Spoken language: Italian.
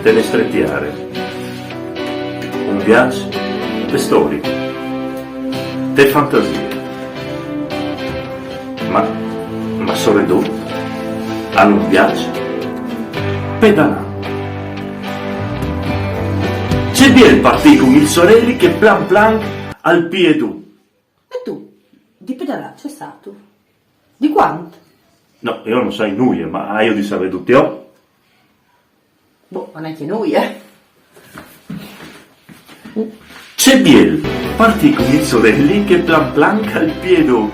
te ne strettiare. Un viaggio de storie, te fantasie. Ma soprattutto hanno un viaggio pedalando. C'è bien partì con il sorelli che plan plan al piedù. E tu, di pedalare c'è stato? Di quanto? No, io non sai nulla, ma io di sapere tutti io. Boh, ma neanche noi, eh? C'è bien partì con il sorelli che plan plan al piedù.